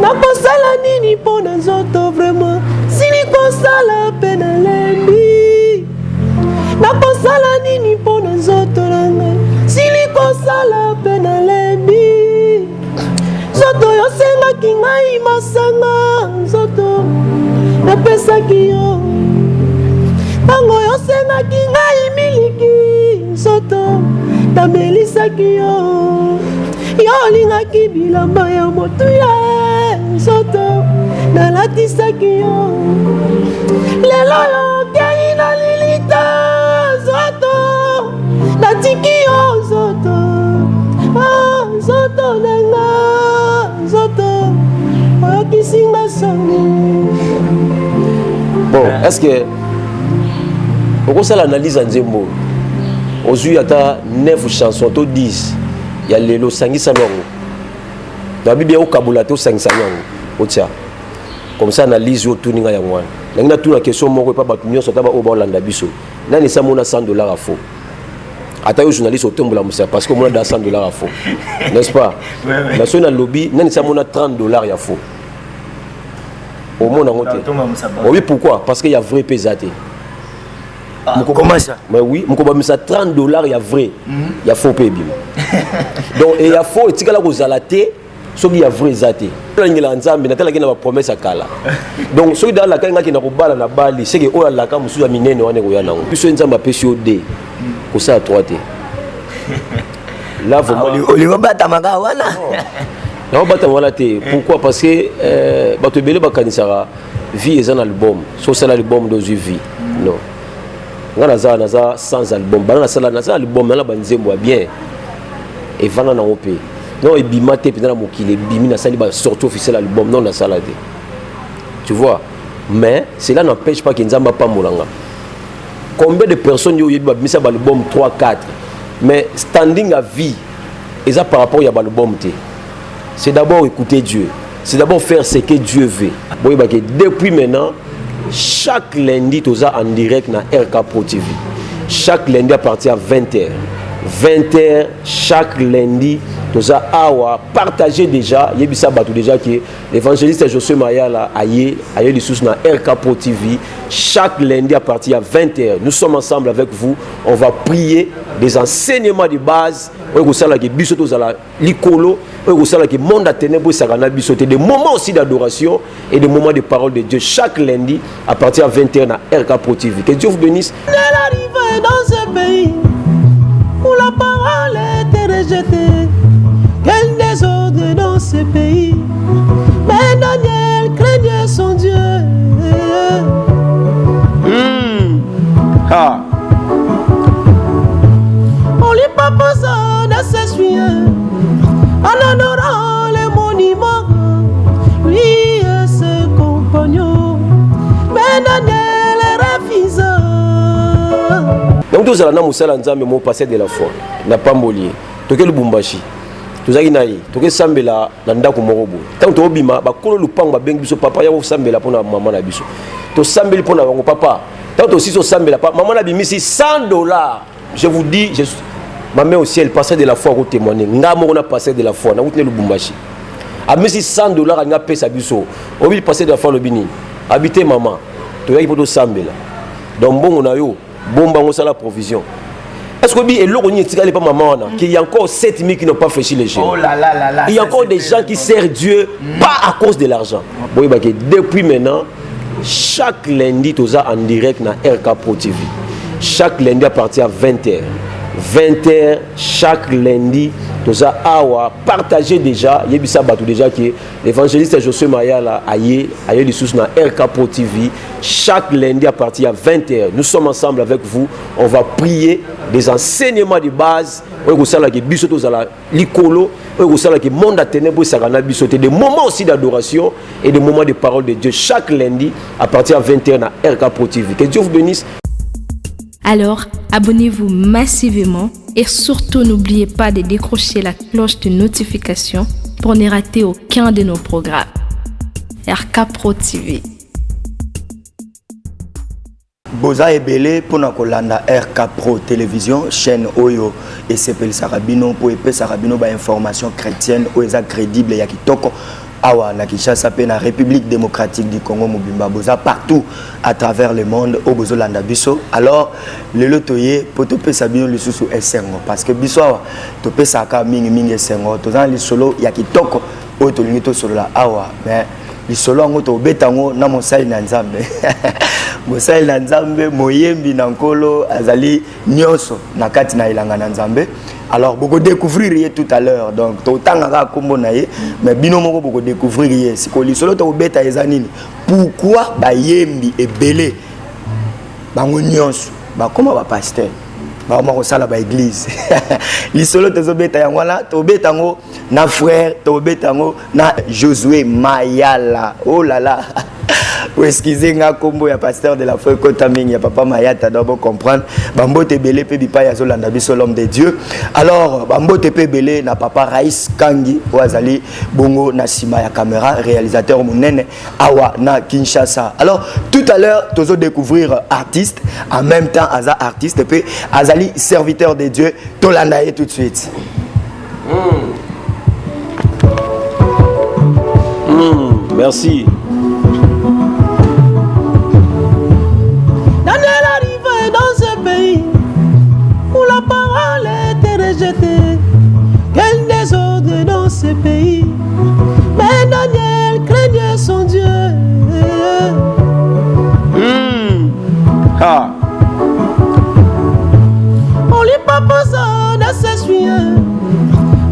nakosala nini mpo na nzoto vraiment sili kosala mpe nalembi nakosala nini mpo na nzoto na ngai sili kosala mpe nalembi nzoto yosengaki ngai masanga nzoto napesaki yo ntango yosengaki ngai miliki nzoto namelisaki yo yo olingaki bilamba ya motuya nzoto nalatisaki yo lelo yokei na lilita nzoto natiki yo nzoto nzoto nanga nzoto oyokisinga sango. Bon, est-ce que pourquoi ça l'analyse en Zembo aujourd'hui ata 9 chansons to 10 il y a lelo sangisa longo na bibi au kabula to sangisa longo otia comme ça analyse yo tuninga ya mwana na tuna question moko pa batu nyonso ta ba o ba landa biso nani sa mona $100 à faux ata yo journaliste au tombola musa parce que mona da $100 à faux n'est-ce pas la so na lobby nani sa mona $30 ya faux au monde en côté oui pourquoi parce qu'il y a vrai pesate. Comment ça? Mais oui, je $30, il y a vrai, il y a faux payé. Donc, il y a faux, et si vous avez laté, il y a vrai zaté. Il y a une promesse à Kala. Donc, ceux dans la Kanga qui n'a pas la balle, c'est que la Kama sous la mine, on est au Puis, c'est une PCOD, pour ça à 3T. Là, vous pourquoi? Parce que Bato Bele Bakanisara, vie est un album, sauf c'est l'album de vie. Non. Naza sans album bana na album na banzembo bien et vana na opé non et bimate pendant mokile bimi na sali ba sortie officiel album non na salade tu vois mais cela n'empêche pas que nzamba pas molanga combien de personnes yo yebi ba misa ba album 3 4 mais standing à vie et ça par rapport à l'album té c'est d'abord écouter Dieu c'est d'abord faire ce que Dieu veut bon ba que depuis maintenant chaque lundi, tu as en direct dans RK Pro TV. Chaque lundi à partir de 20h. 20h, chaque lundi, tu as partagé déjà. Il y a déjà que l'évangéliste Josué Mayala a eu des sources dans RK Pro TV. Chaque lundi à partir de 20h, nous sommes ensemble avec vous. On va prier des enseignements de base. Des moments aussi d'adoration et des moments de parole de Dieu chaque lundi à partir de 20h dans RK Pro TV. Que Dieu vous bénisse. Elle arrive dans ce pays où la parole était rejetée. Quel désordre dans ce pays. Mais Daniel craignait son Dieu. On lui propose de s'essuyer en honorant les monuments, lui et ses compagnons. Mais Daniel refuse. Donc tous allons nous saluer ensemble mon passé de la foi. N'a pas molié. Toke Lubumbashi. Tozaki nayi. Toke sambela na ndako morobo. Tant to obima ba kolo lupango ba bengi biso papa ya ko sambela pona maman na biso. To sambeli pona bango papa. Tant aussi so sambela papa maman na bimisi $100. Je vous dis ma mère aussi elle passait de la foi au témoigner. Ngamo on a passé de la foi na utne Lubumbashi. A misi $100 nga pesa biso. Obi passé de la foi lobini. Habiter maman. Toyaki poto sambela. Donc bon on a yo bomba on la provision. Est-ce que et l'eau n'y est pas maman qu'il y a encore 7000 qui n'ont pas fléchi les jeunes. Oh là là là là. Il y a encore des gens qui servent Dieu pas à cause de l'argent. Bon, depuis maintenant, chaque lundi, tu as en direct dans RK Pro TV. Chaque lundi à partir de 20h. 20h, chaque lundi, tu as partagé déjà. Il y a déjà que l'évangéliste Josué Mayala a eu des sources dans RK Pro TV. Chaque lundi à partir de 20h, nous sommes ensemble avec vous. On va prier des enseignements de base. Des moments aussi d'adoration et des moments de parole de Dieu. Chaque lundi à partir de 20h dans RK Pro TV. Que Dieu vous bénisse. Alors, abonnez-vous massivement et surtout n'oubliez pas de décrocher la cloche de notification pour ne rater aucun de nos programmes. RK Pro TV. Boza ebele pona kolanda RK Pro Télévision chaîne oyo et s'appelle Sarabino pour épée Sarabino ba information chrétienne oyo eza crédible ya kitoko awa na Kinshasa pe na République démocratique du Congo mobimba boza partout à travers le monde au bozolanda biso. Alors le lotoye poto pesa bino lisusu esengo parce que biso awa to pesa ka mingi esengo to za lisolo ya kitoko o to lingi to solo la awa mais lisolo ngo to betango na mosali na nzambe mosali na nzambe moyembi na nkolo azali nyonso na kati na ilanga na nzambe. Alors beaucoup découvrir tout à l'heure donc to tangaka kombo na ye mais bino moko beaucoup découvrir ye siko lisolo to beta ezanini pourquoi bayembi ebele bango nyonso ba koma ba pasteur ba moko sala ba église lisolo to beta yango la to beta ngo na frère to beta ngo na Josué Mayala. Oh là là. Ou excusez nga combo ya pasteur de la foi Kotaming ya papa Mayata d'abord comprendre bambote belé pe bipa ya zolanda biso l'homme de Dieu. Alors bambote pe belé na papa Raïs Kangi Wazali bongo na sima ya caméra réalisateur munene awa na Kinshasa. Alors tout à l'heure tozo découvrir artiste en même temps aza artiste pe azali serviteur de Dieu tolanda ye tout de suite. Merci. Daniel arrivait dans ce pays où la parole était rejetée. Quel désordre dans ce pays. Mais Daniel craignait son Dieu. On lui proposant de s'essuyer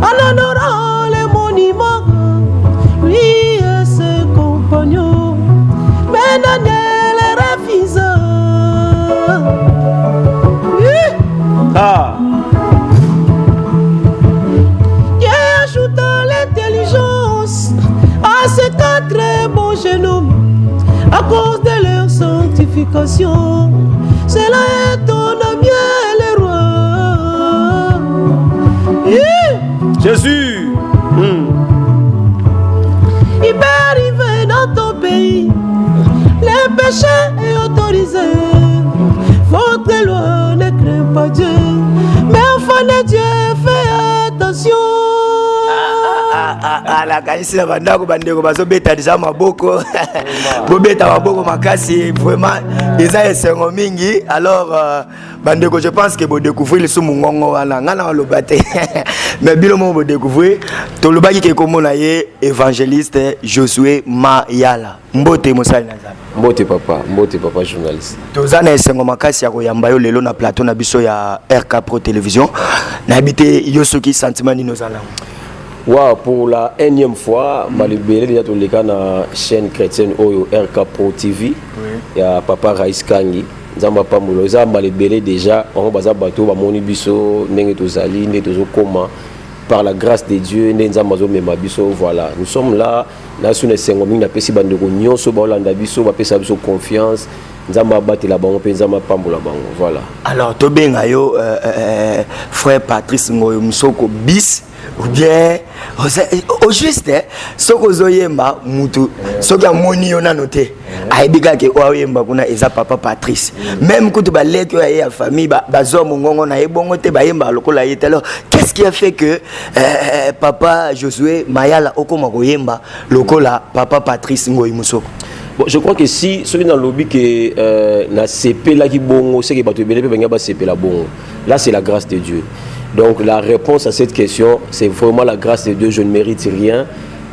en honorant les monuments, lui et ses compagnons. Mais Daniel refusa. Dieu ajouta l'intelligence à ces quatre bons jeunes hommes à cause de leur sanctification. Cela étonne bien les rois. Jésus. Il peut arriver dans ton pays, le péché est autorisé. Votre loi ne craint pas Dieu, mais enfant de Dieu, fais attention. La kanisi na bandako bandeko bazo beta déjà maboko bo beta maboko makasi vraiment eza esengo mingi. Alors bandeko je pense que bo découvrir le sumu ngongo wana ngana lobate mais bilo mo bo découvrir to lobaki ke komona ye évangéliste Josué Mayala. Mbote mosali na nzambe. Mbote papa journaliste. Tozana esengo makasi ya koyamba yo lelo na plateau na biso ya RK Pro Télévision. Na habité yo soki sentiment ni nozala. Wow, pour la énième fois, malibéré déjà tous les cas na chaîne chrétienne Oyo RK Pro TV. Il y a papa Raïs Kangi. Nzamba pa mulo za malibéré déjà on baza bato ba moni biso ndenge tozali ndenge tozokoma par la grâce de Dieu ndenge nzamba zo mema biso. Voilà, nous sommes là na sune sengo mingi na pesi bandeko nyonso ba olanda biso ba pesa biso confiance. Nzamba batela bango pe nzamba pambola bango. Voilà. Alors to benga yo frère Patrice Ngoyo Musoko bis ou bien au juste soko zoyemba mutu soki amoni yo nano te aibika ke oyemba kuna eza papa Patrice même kutu ba lettre ya famille bazo mongongo na ebongo te bayemba lokola yete. Alors qu'est-ce qui a fait que papa Josué Mayala okoma koyemba lokola papa Patrice Ngoyi Musoko? Bon, je crois que si ceux qui dans le lobby que na CP là qui bongo c'est que bato belé pe benga ba CP la bongo. Là c'est la grâce de Dieu. Donc la réponse à cette question, c'est vraiment la grâce de Dieu. Je ne mérite rien.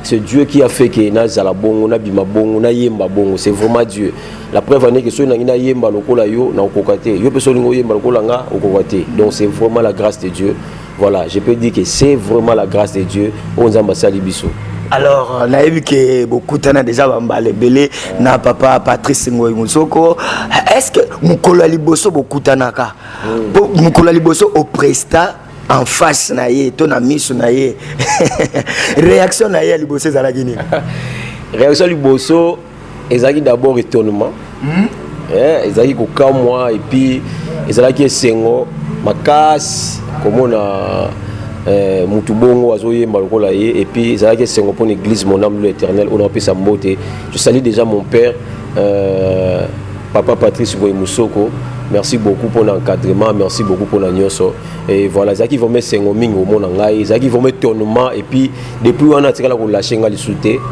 C'est Dieu qui a fait que na zala bongo, na bima bongo, na yemba bongo. C'est vraiment Dieu. La preuve en est que ceux qui na yemba lokola yo na okokate. Yo pe so lingo yemba lokola nga okokate. Donc c'est vraiment la grâce de Dieu. Voilà, je peux dire que c'est vraiment la grâce de Dieu. On zamba sali biso. Alors, on a vu que beaucoup de gens déjà belé na papa Patrice Ngoyi Musoko. Est-ce que Mukolo Liboso beaucoup tanaka? Mukolo Liboso au presta en face na ye, ton ami na ye. Réaction na ye Liboso za la Guinée. Réaction Liboso, ezaki d'abord étonnement. Ezaki ko kamwa et puis ezaki sengo makasi comme on a mutu bongo azoyemba lokola ye et puis ezalaki sengo pour l'église mon âme l'Éternel on a appelé sa mbote. Je salue déjà mon père papa Patrice Ngoyi Musoko merci beaucoup pour l'encadrement, merci beaucoup pour la nyonso. Et voilà, ça qui vont mettre 5 minutes au monde en gaï, ça qui vont mettre tournement. Et puis, depuis on a tiré la relâche,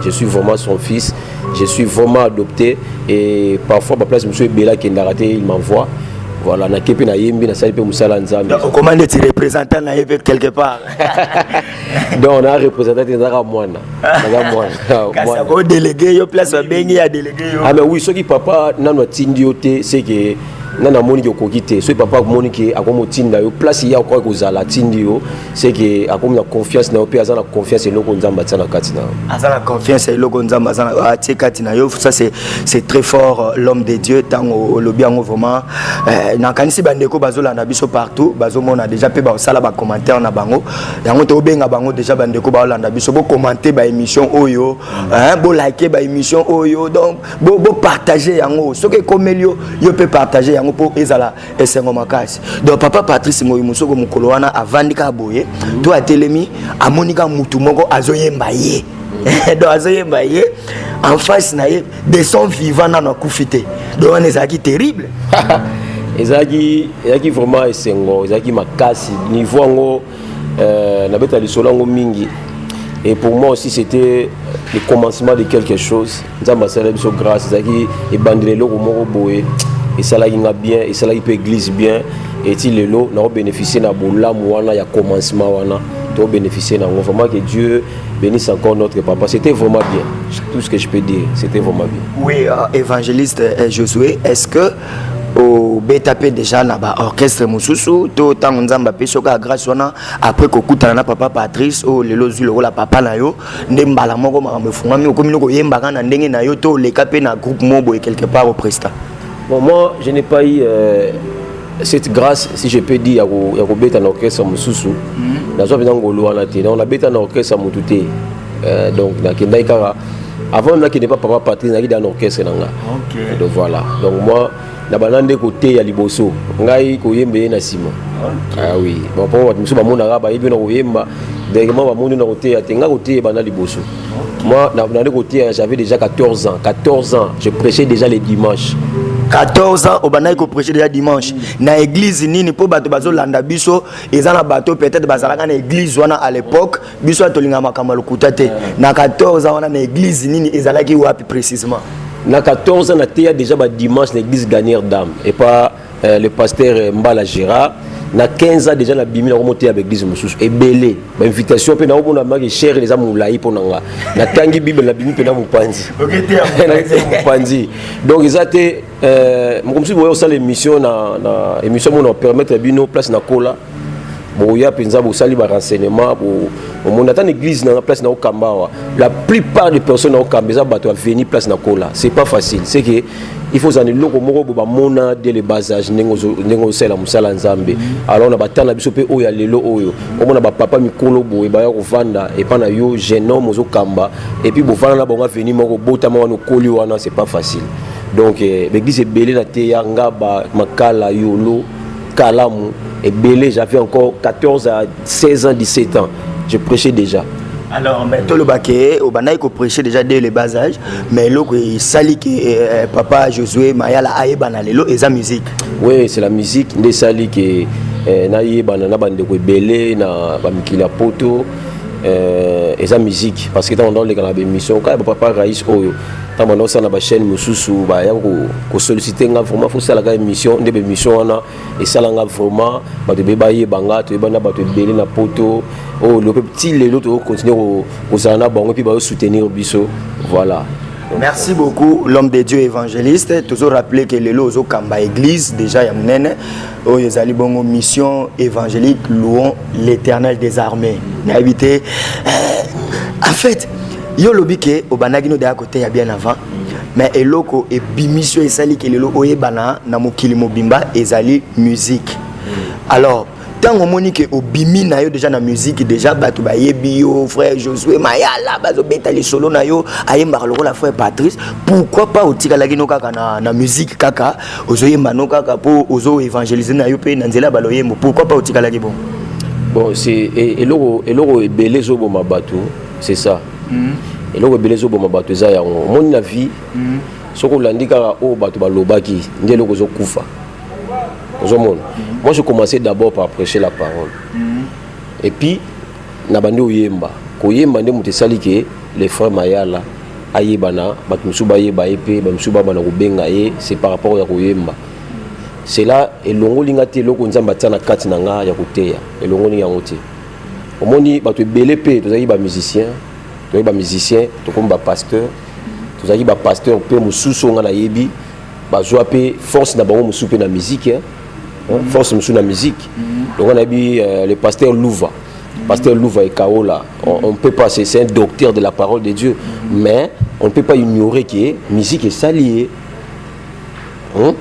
je suis vraiment son fils, je suis vraiment adopté. Et parfois, ma place, monsieur Bella qui est raté, il m'envoie. Voilà, na kepi na yembi na sali pe musala nzambe. Comment est-ce représentant na yebe quelque part? Donc on a représentant de mwana. Ça va délégué yo place bengi ya délégué yo. Ah mais oui, ce qui papa nano tindi yote c'est que nana moni ko kokite. Ce papa moni ke akomo tinda yo place ya ko kozala tindi yo, c'est que akomo na confiance na yo pe azana confiance eloko nzamba tsana kati na. Azana confiance eloko nzamba azana atie kati na yo, ça c'est très fort l'homme de Dieu tant au lobby en vraiment na kanisi bandeko bazolanda biso partout, bazomona déjà pe ba sala ba commentaire na bango. Yango to benga bango déjà bandeko ba olanda biso bo commenter ba émission oyo, bo liker ba émission oyo, donc bo partager yango. Ce que comme yo peut partager yango pour ezala esengo makasi. Donc papa Patrice Ngoyi Musoko mukolo wana avandika boye, to atelemi amonika mutu moko azoyemba ye. Donc azoyemba ye en face na ye des sons vivants na kufite. Donc on ezaki terrible. Ezaki vraiment esengo, ezaki makasi niveau ngo na beta lisolango mingi. Et pour moi aussi c'était le commencement de quelque chose. Nzamba sala biso grâce ezaki ebandelo ko moko boye. Et ça là il a bien, et ça là il peut église bien. Et il est là, on a bénéficié na bolam wana ya commencement wana, to bénéficier na vraiment que Dieu bénisse encore notre papa. C'était vraiment bien. Tout ce que je peux dire, c'était vraiment bien. Oui, évangéliste Josué, est-ce que au BTP déjà na ba orchestre mususu to tango nzamba pe soka grâce wana après kokutana na papa Patrice o lelo zulo la papa na yo ndembala moko makambo fungami okomino ko yemba kana ndenge na yo to leka pe na groupe mobo quelque part au Presta? Bon, moi je n'ai pas eu cette grâce, si je peux dire, il y a un orchestre mususu. On a bêta un orchestre mutute. Donc avant là qui n'est pas papa Patrice, il y a un orchestre. Donc voilà. Donc moi na banande côté ya liboso ngai ko yembe na sima. Ah oui. Bon pour musu ba mona ba yebi na ko yemba directement ba mona na côté ya tenga côté bana liboso. Moi na côté j'avais déjà 14 ans. 14 ans, je prêchais déjà les dimanches. 14 ans au banaï ko prêcher déjà dimanche na église nini po bato bazolanda biso ezana bato peut-être bazalaka na église wana à l'époque biso atolinga makambo lokuta te na 14 ans wana na église nini ezalaki wapi précisément? Na 14 ans na théâtre déjà ba dimanche l'église Gagnère d'âme et pas le pasteur Mbala Gérard. Na 15 ans déjà na bimi na remonter avec l'église mususu et belé ba invitation pe na omona maki cher les amulai ponanga na tangi bible na bimi pe na mupanzi. OK mupanzi. Donc ils étaient comme si vous avez l'émission na émission mon permettre bino place na kola. Bon ya penza bo sali ba renseignement pour mon attend église na place na Okambawa. La plupart des personnes na Okambeza bato a venir place na kola. C'est pas facile, c'est que il faut en loko moko bo ba mona dès le bas âge nengo sala musala nzambe. Alors na batana biso pe oya lelo oyo. Omona ba papa mikolo bo e ba ya ko vanda et pa na yo jeune homme ozo kamba et puis bo vanda na bonga venir moko botama wana koli wana c'est pas facile. Donc l'église est belé na te ya ngaba makala yolo kalamu et belé j'avais encore 14 à 16 ans 17 ans. Je prêchais déjà. Alors, mais tout le baquet, au banaï qu'on prêchait déjà dès le bas âge, mais là, il sali que papa Josué Mayala aïe banalelo et sa musique. Oui, c'est la musique. Des sali que naïe banana bande ko belé na bamikila poto et sa musique parce que dans les canaux émission quand papa Raïs oyo tant on a na chaîne mususu ba ya ko solliciter nga vraiment faut ça la émission des émissions on a et ça là vraiment ba de bebaye banga to bana ba to belé na poto oh le petit les autres continuer au sana bango puis ba soutenir biso voilà. Merci beaucoup l'homme de Dieu évangéliste. Toujours rappeler que les lozo kamba église déjà ya mnene o yezali bongo mission évangélique louons l'Éternel des armées. Na habité en fait yo lobike au banagino de à côté ya bien avant mais eloko et bimission ezali que lelo oyebana na mokili mobimba ezali musique. Alors tant on monique au bimi na yo déjà na musique déjà bato ba yebi yo frère Josué Mayala bazo beta les solo na yo ayemba loko la frère Patrice pourquoi pas otika la gino kaka na musique kaka ozoyemba no kaka pour ozo évangéliser na yo pe na nzela baloyembo pourquoi pas otika la bon c'est eloko ebele zo bo mabato c'est ça eloko ebele zo bo mabato za ya moni na vie soko landika o bato balobaki ndelo ko zo kufa Moi, je commençais d'abord par prêcher la parole. Et puis, nabandi oyemba. Koyemba nde mutesali ke les frères Mayala ayebana, batmusuba yeba epe, bamsuba bana kubenga ye, c'est par rapport à koyemba. C'est là elongo linga te loko nzamba tsana kati na nga ya koteya. Elongo linga ngote. Omoni batu belé pe, tozali ba musicien, tokomba pasteur, tozali ba pasteur pe mususu nga na yebi, bazwa pe force na bango mususu pe na musique, force mususu na musique. Donc on a vu le pasteur Louva. Pasteur Louva et Kaola, on ne peut pas, c'est un docteur de la parole de Dieu, mais on ne peut pas ignorer que la musique est saliée.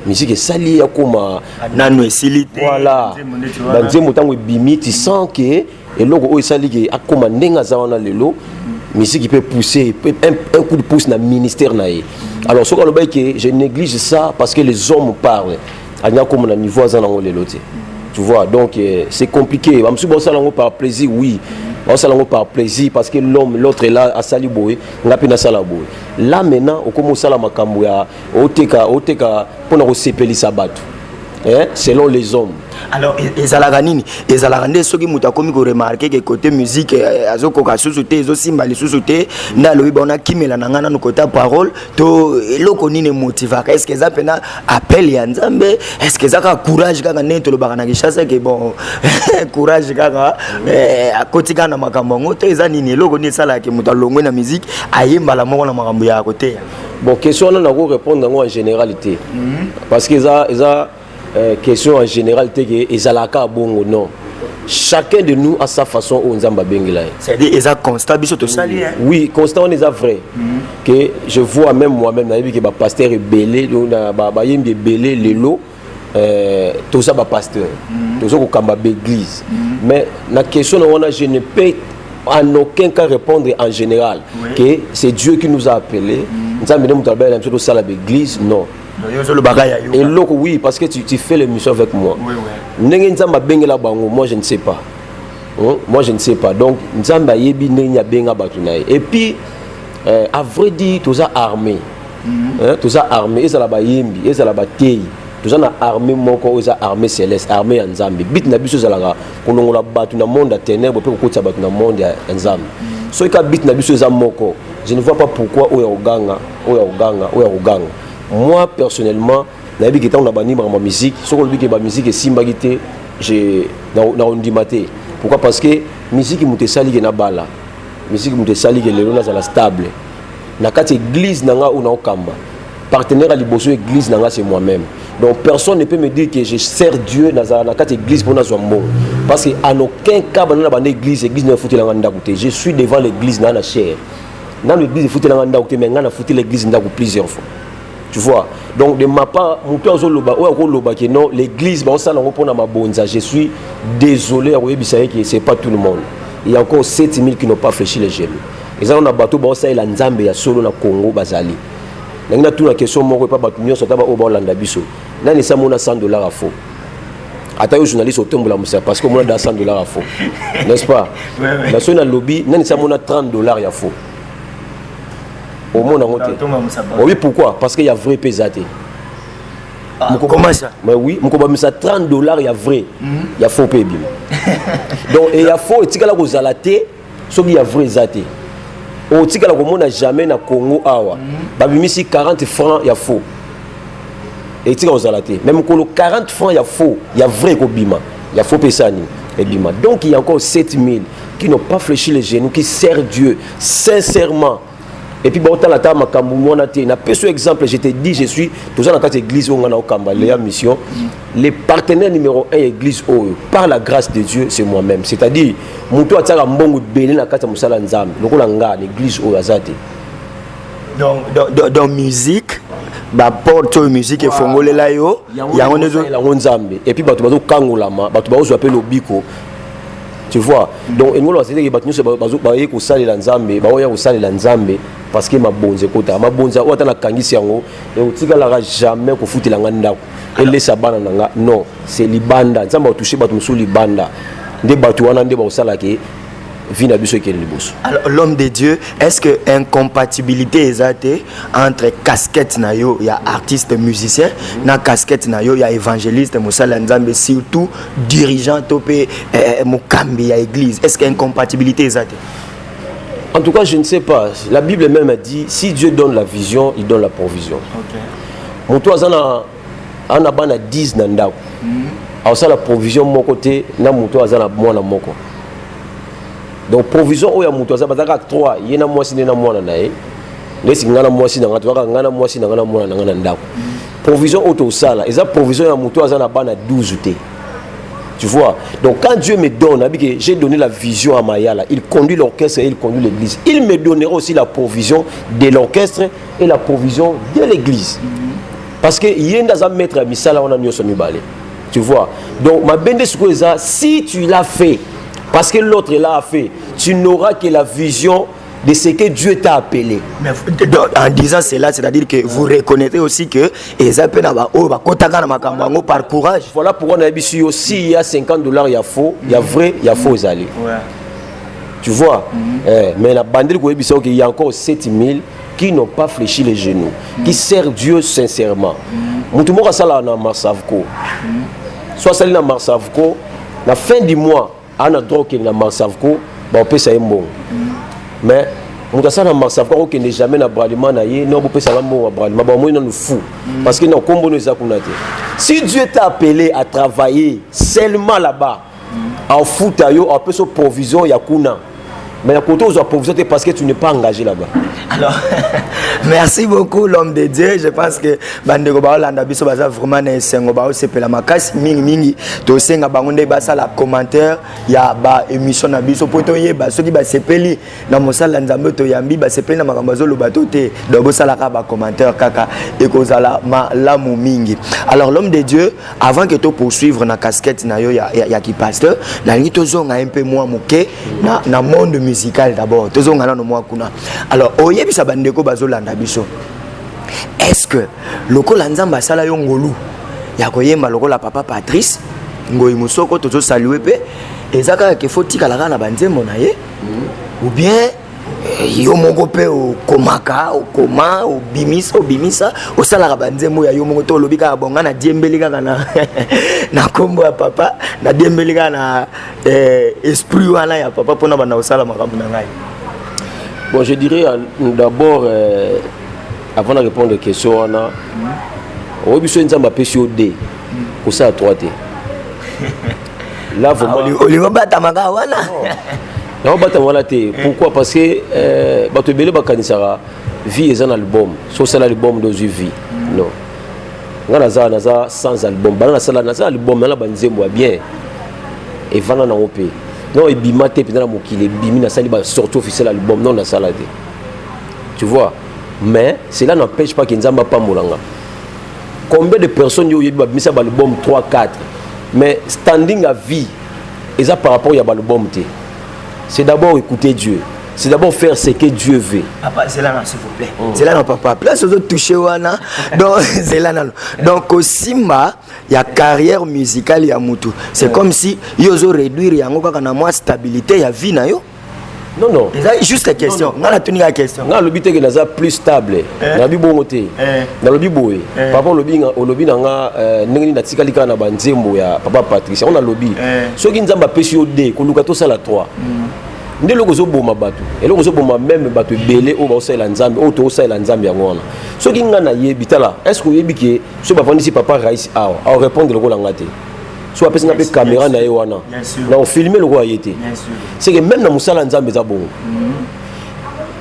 Musique est saliée comme nano esilité. Voilà. Tu sens que et logo est salié comme nenga zawana lelo. Musique peut pousser un coup de pouce dans le ministère naïe. Alors ce qu'on que je néglige ça parce que les hommes parlent. Il y a comme un niveau dans lelo. Tu vois, donc c'est compliqué. Je suis par plaisir, oui. Je suis par plaisir parce que l'homme, l'autre est là à Saliboé, on a pu Salaboé. Là maintenant, on commence à la Makamboya, au Teka, pour nous séparer Sabat. Selon les hommes. Alors, ezalaganini, ezalagande ceux qui m'ont commis remarqué que côté musique, azoko ka sous-souté, ezosimba sous-souté, na lobi bona kimela nangana no côté parole, to eloko nini motiva. Est-ce que ça pena appel ya Nzambe? Est-ce que ça ka courage kaka neto lo bakana kishasa que bon courage kaka a kotika na makambo ngoto eza nini eloko ni sala ke muta longwe na musique ayemba la moko na makambo ya côté. Bon, question on a répondre en généralité. Parce que ça question en généralité que ezalaka bongo non. Chacun de nous a sa façon où Nzamba bengela. C'est-à-dire eza constat biso to sali. Oui, constat on est vrai. Que je vois même moi-même na yebi que ba pasteur est belé, na ba yembi belé lelo tout ça ba pasteur. Tout ça ko kamba l'église. Mais la question on a je ne peux en aucun cas répondre en général que c'est Dieu qui nous a appelés. Nzamba ne mutabela na tout ça l'église non. Et l'autre, oui, parce que tu fais l'émission avec moi. Moi, je ne sais pas. Moi, je ne sais pas. Donc, et puis, à vrai dire, tout ça armé. Tout ça armé. Et ça là-bas, et ça là-bas, tout ça armé, mon corps, et ça armé céleste, armé en Zambie. Bit n'a plus ça là. Quand on a battu dans le monde à ténèbres, on peut battre dans le monde en Zambie. Ce qui a bit n'a plus ça, mon corps. Je ne vois pas pourquoi, moi personnellement, na yebi que on a banni ma musique, ce qu'on dit que ma musique est simbagité, j'ai na ondimate. Pourquoi? Parce que musique mute sali ke na bala. Musique mute sali ke lelo na za stable. Na kati église nanga ou na okamba. Partenaire à liboso église nanga c'est moi-même. Donc personne ne peut me dire que je sers Dieu na kati église pour na zombo. Parce que en aucun cas dans la église ne foutu la nganda côté. Je suis devant l'église na chair. Dans l'église foutu la nganda côté mais ngana foutu l'église nda plusieurs fois. Tu vois, donc de ma part, non, l'église, je suis désolé, c'est pas tout le monde. Il y a encore 7000 qui n'ont pas fléchi les genoux. Et on a battu la Nzambe, il y a solo na Congo, Bazali. Il y a toute la question, moi, pas battu, nous sommes au Hollande biso. Là, nous sommes à $100 à faux. Attends, journaliste au tombe parce que moi, on a $100 à faux. N'est-ce pas? Nous sommes dans le lobby, nous sommes à $30 à faux. Au monde en oui, pourquoi? Parce qu'il y a vrai pesate. Comment ça? Mais oui, mon combat ça $30 il y a vrai. Il y a faux payé. Donc il y a faux et tigala ko zalaté, so il y a vrai zaté. Au tigala ko mona jamais na Congo awa. Ba bimisi 40 francs il y a faux. Et tigala ko zalaté. Même ko 40 francs il y a faux, il y a vrai ko bima. Il y a faux pesani et bima. Donc il y a encore 7000 qui n'ont pas fléchi les genoux, qui servent Dieu sincèrement. Et puis, bon, la table, na peu exemple, je te dis, je suis toujours dans cette église où on a au Kamba, la mission. Les partenaires numéro 1 église, par la grâce de Dieu, c'est moi-même. C'est-à-dire, mon toit a un bon béni dans la Moussala Nzam, l'église où Azate. Donc, musique, porte musique et fongole là yo, il y a un Nzambe. Et puis, tu vas au Kangolama, tu vas appeler le Biko. Tu vois, donc il nous c'est que nous c'est ko sali la Nzambe, ba oya ko sali la Nzambe parce que ma bonze kota, ma bonze o tana kangisi yango et o tikala jamais ko futila nganda ko et laisse bana nanga non, c'est libanda, Nzambe o toucher batu musu libanda. Nde batu wana nde ba osala ke vie na biso ekende liboso. Alors l'homme de Dieu, est-ce que incompatibilité exacte entre casquette na yo ya artiste musicien na casquette na yo ya évangéliste musala nzambe surtout dirigeant topé mokambi ya église, est-ce que incompatibilité exacte? En tout cas, je ne sais pas. La Bible même a dit si Dieu donne la vision, il donne la provision. Mon toi azana ana bana 10 na ndako. Alors ça la provision mon côté na moto azana mwana moko. Donc provision oya moto azaba zaka 3 yena mwasi na mwana na ye. Lesi ngana mwasi na ngatu waka ngana mwasi na ngana mwana na ngana ndako. Provision auto sala, eza provision ya moto azana bana 12 te. Tu vois? Donc quand Dieu me donne, j'ai donné la vision à Mayala, il conduit l'orchestre et il conduit l'église. Il me donnera aussi la provision de l'orchestre et la provision de l'église. Parce que il y a un maître à Misala, on a mis son mibale. Tu vois? Donc ma bende soukoza, si tu l'as fait, parce que l'autre l'a fait, tu n'auras que la vision de ce que Dieu t'a appelé. Mais en disant cela, c'est-à-dire que vous reconnaissez aussi que par courage. Voilà pourquoi on a dit aussi il y a $50, il y a faux, il y a vrai, il y a faux allés. Tu vois? Mais la bande il y a encore 7000 qui n'ont pas fléchi les genoux, qui servent Dieu sincèrement. Tout le monde a ça là dans Marsavco. Soit ça dans Marsavco, la fin du mois, on a droit qu'il y a Marsavco, on peut ça bon. Mais on a ça dans Marsavco qui n'est jamais na bralima na ye, non on peut ça là bon bralima, bon moi nous fou parce que non combo nous a kunate. Si Dieu t'a appelé à travailler seulement là-bas, en foot ayo, on peut se provision yakuna. Mais la côté où la provision c'est parce que tu n'es pas engagé là-bas. Alors, merci beaucoup l'homme de Dieu. Je pense que Bandego Baolanda Biso Baza vraiment ne sengo bao c'est la makasi mingi mingi to senga bangonde basa la commentaire ya ba émission na biso poto yeba soki ba sepeli na mosala nzambe to yambi ba sepeli na makambazo lo bato te do bosala ka ba commentaire kaka ekozala malamu mingi. Alors l'homme de Dieu avant que to poursuivre na casquette na yo ya ki pasteur na ngi to zonga un peu moins moké na monde musical d'abord to zonga na no moi kuna. Alors oyebisa bandeko bazolanda biso, est-ce que lokola nzamba sala yo ngolu ya koyemba lokola papa Patrice ngoyi musoko tozo saluer pe ezaka ke faut tika la na banzembo na ye ou bien yo moko pe o komaka o koma o bimisa o sala banzembo ya yo moko to lobika bonga na diembelika na na kombo ya papa na diembelika na esprit wana ya papa pona bana o sala makambo na ngai. Bon, je dirais d'abord, avant de répondre aux questions, on a besoin de PCOD pour ça à 3T. Là, vraiment. Pourquoi? Parce que Bato Bele Bakanisara vie est un album. Sauf c'est l'album de vie. Non. On a sans album. On a album, on a bien. Et voilà, on a pays. Non, et bimate pendant mon qu'il est bimina ça il va sortir officiel album non la salade. Tu vois? Mais cela n'empêche pas qu'il n'y a pas molanga. Combien de personnes y ont mis ça album 3 4 mais standing à vie et ça par rapport à l'album c'est d'abord écouter Dieu. C'est d'abord faire ce que Dieu veut. Papa, c'est là, s'il vous plaît. C'est là, non, papa. Place aux autres touchés, wana. Donc, c'est là, non. Donc, au Simba, il y a carrière musicale, il y a Moutou. C'est comme si, ils ont réduit, il y a moins stabilité, il y a vie, non? Non. C'est juste la question. On a tenu la question. Non, le but est que nous plus stable. Dans le bon côté. Dans le but boy. Papa le lobby nanga n'engi na tikalika na banzembo ya papa Patrice. On a lobby. Ceux qui nous ont pêché au dé, qu'on nous ça la 3. Ndé loko zo boma bato et loko zo boma même bato belé o ba osala nzambe o to osala nzambe ya ngona soki nga na yebi tala est-ce que yebi ke so ba vandi si papa Raïs a répondre loko la ngate so apesi na pe caméra na ye wana na on filmer loko ayete c'est que même na musala nzambe za bongo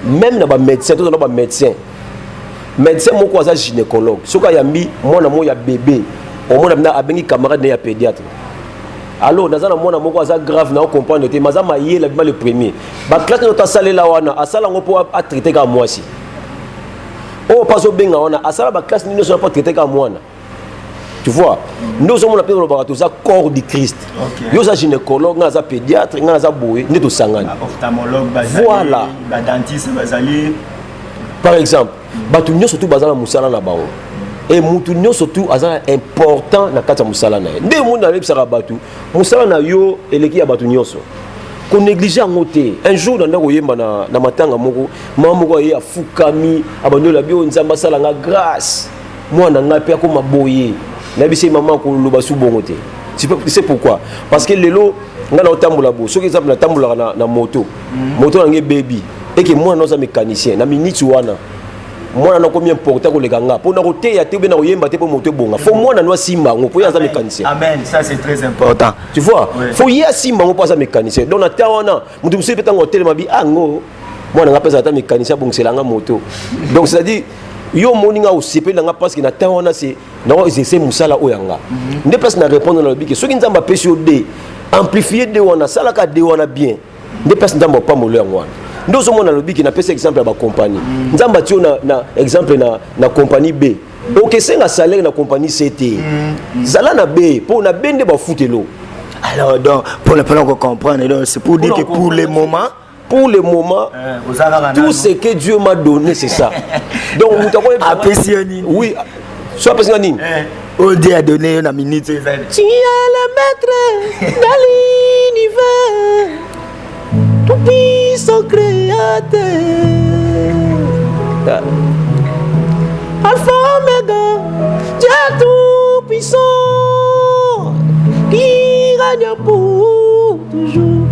même na ba médecin to na ba médecin moko aza gynécologue soka yambi mwana mo ya bébé o mona na abengi camarade ya pédiatre. Alors, dans un monde où c'est grave, nous comprenons que Mazama est le premier. La classe de salle là, a salle on peut traiter comme moi aussi. Oh, pas au bien, on a salle la classe nous ne sommes pas traités comme moi. Tu vois, nous sommes appelés au laboratoire, ça corps du Christ. Nous sommes gynécologue, nous sommes pédiatre, nous sommes boué, nous sommes sangani. Ophtalmologue, voilà. Dentiste, basali. Par exemple, batu nous surtout basala musala na bao. Et moutounio surtout important na kata musala na. Nde monde na lebisa batu. Musala na yo eleki ya batu nyoso. qu'on néglige en côté. Un jour dans na matanga moko, maman a fukami, abandonné la bio nzamba sala nga grâce. Moi na nga pe ko maboye. Na bisi maman ko loba su bongote. Tu sais pourquoi? Parce que lelo nga na otambola bo. Soki exemple na tambola na moto. Moto na baby. Et que moi non mécanicien, na minute wana. Moi na combien important ko le ganga. Pour na roté ya te be na oyemba te po moto bonga. Faut moi na no simba ngo pour ya mécanicien. Amen, ça c'est très important. Tu vois? Faut y a simba ngo pour ça mécanicien. Donc na tawana, mutu mse pe tango hotel mabi ango. Moi na nga pesa ta mécanicien bon c'est la nga moto. Donc c'est-à-dire yo moninga osepe na nga parce que na tawana c'est na c'est musala oyanga. Ne passe na répondre na lobi que soki nzamba pesi o de amplifier de wana sala ka de wana bien. Ne passe nzamba pas molo ngwana. Nous sommes dans le but qui n'a pas cet exemple à ma compagnie. Nous avons un exemple na compagnie B. Ok, c'est un salaire na compagnie CT. Zala na B pour na B de ba foutelo. Alors donc pour le plan qu'on comprenne, c'est pour dire que pour le moment, tout ce que Dieu m'a donné c'est ça. Donc vous t'avez apprécié. Oui. Soit parce que au Dieu a donné une minute. Tu es le maître de l'univers. Tout puissant créateur, Alpha Omega, Dieu tout puissant, qui règne pour toujours.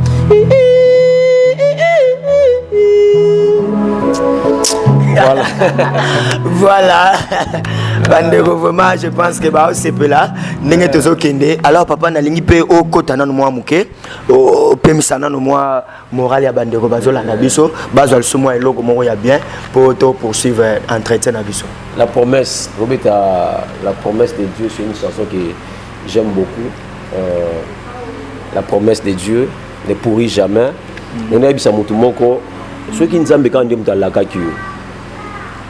Voilà. Voilà. Bandero, vraiment, je pense que c'est peu là. Alors, papa, n'a pas au côté de moi, mouké. Au pémisana, moi, moral ya bandero, bazola nabiso, bazol sumo et logo, moi, bien, pour poursuivre entretien nabiso. La promesse, Robert, la promesse de Dieu, c'est une chanson que j'aime beaucoup. La promesse de Dieu ne pourrit jamais. Nous avons dit que ceux qui nous ont dit que la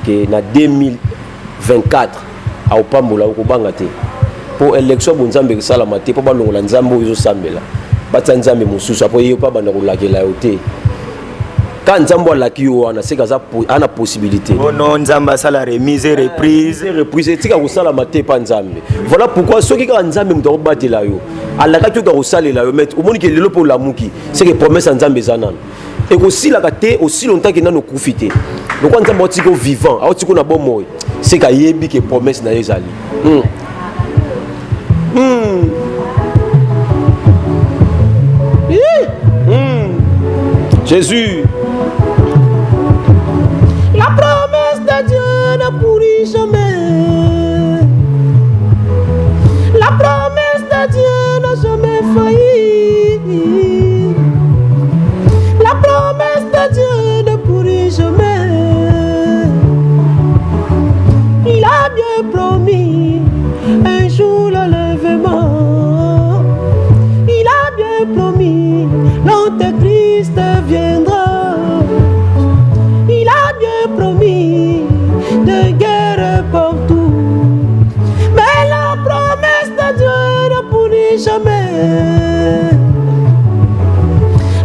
que na 2024 au pambola ko bangate pour élection bonzambe sala maté pour balongola nzambo izo sambela batanzambe mususu apo yeyo pa banda ko lakela yote quand nzambo alaki yo ana seka za ana possibilité oh non nzamba sala remise reprise tika ko sala maté pa nzambe voilà pourquoi ceux qui ka nzambe muto ko batela yo alaka to ko salela yo met omoni ke lelo pour la muki c'est que promesse nzambe zanana et aussi la gâté aussi longtemps que nous profiter donc quand on est vivant alors tu connais bon mot c'est qu'il y a des promesses dans les alliés Jésus la promesse de Dieu ne pourrit jamais, la promesse de Dieu n'a jamais failli. La promesse de Dieu ne pourrit jamais. Il a bien promis un jour l'enlèvement. Il a bien promis l'Antéchrist viendra. Il a bien promis de guerre partout. Mais la promesse de Dieu ne pourrit jamais.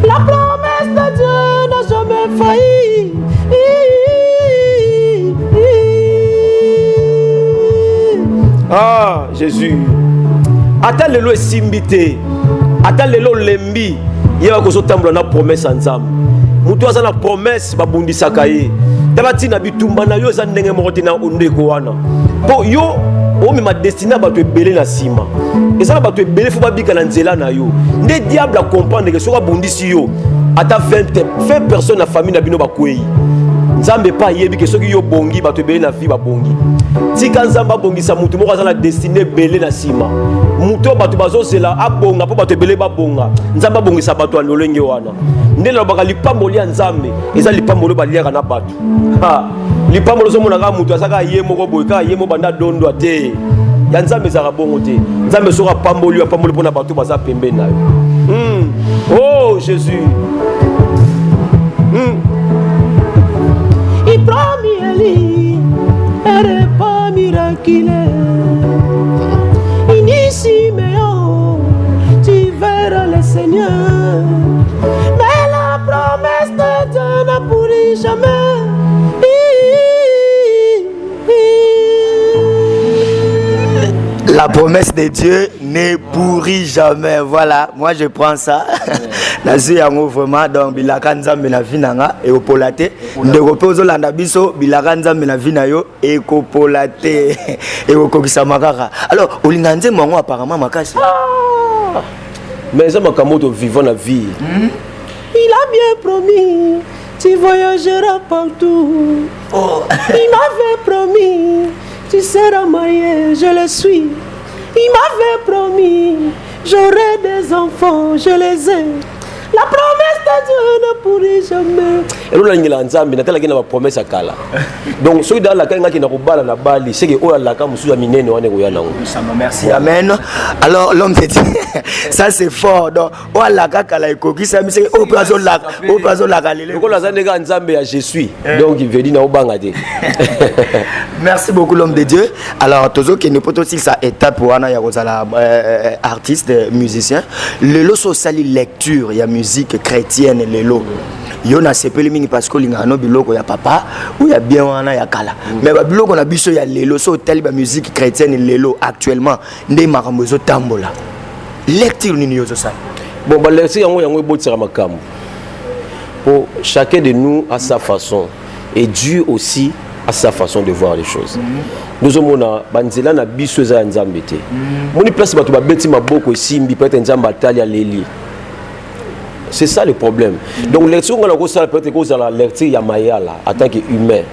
La promesse de Dieu n'a jamais failli. ah Jésus ata lelo esimbité ata lelo lembi yeba ko sotambola na promesse ensemble mutu aza na promesse babundisaka ye tabatina bitumba na yo eza ndenge moko te na ondeko wana po yo omema destiné bato ebele na nsima eza na bato ebele fo babika na nzela na yo nde diable acomprendre ke soki abundisi yo ata 20 personnes na famille na bino bakwei nzambe pa yebi ke soki yo bongi bato ebele na vie babongi tika nzambe abongisa mutu moko aza na destiné ebele na nsima mutu oyo bato bazozela abonga mpo bato ebele babonga nzambe abongisa bato ya lolenge wana nde nalobaka lipamboli ya nzambe eza lipamboli baliaka na bato lipamboli ozomonaka mutu azaka ye moko boye kaka ye mo banda dondwa te ya nzambe ezalaka bongo te nzambe soki apamboli mpo na bato baza pembeni na yo oh Jésus Il promet Élie, elle n'est pas miraculeuse. Ici, mais tu verras le Seigneur. Mais la promesse de Dieu ne pourrit jamais. La promesse de Dieu ne pourrit jamais. Voilà, moi je prends ça. nazi yango vraiment donc bilaka nzambe na vinanga et opolate ndeko pe ozolanda biso bilaka nzambe na vina yo et kopolate et okokisa makaka alors olinga nzembo yango apparemment makasi mais ça makamoto vivant la vie. Il a bien promis, tu voyageras partout. Oh. Il m'avait promis, tu seras marié, je le suis. Il m'avait promis, j'aurai des enfants, je les ai. La promesse de Dieu ne pourrit jamais. Et là, il y a une promesse à Kala. Donc, ceux dans la Kanga qui n'a pas la balle, c'est que oh la Kama sous Amine, on est où merci. Amen. Alors, l'homme te dit, ça c'est fort. Donc, oh la Kala et Koki, ça me dit, oh plazo la Galilée. Donc, la Zandega Nzambe je suis. Donc, il veut dire na Obangade. Merci beaucoup, l'homme de Dieu. Alors, Tozo qui ne peut aussi sa étape pour Anna Yarozala, artiste, musicien. Le lot social lecture, il y a musique chrétienne les lots yo na sepeli mingi parce que linga no biloko ya papa ou ya bien wana ya kala mais ba biloko na biso ya lelo so tel ba musique chrétienne lelo actuellement ndé makambo zo tambola lecture nini yo zo ça bon ba lecture yango ebotira makambo pour chacun de nous à sa façon et Dieu aussi à sa façon de voir les choses. Nous avons banzela na biso za nzambe te moni place bato ba beti maboko simbi peut-être nzamba atali ya leli. C'est ça le problème. Donc, lecture, on a peut-être que la lecture ya mayala en tant qu'humain.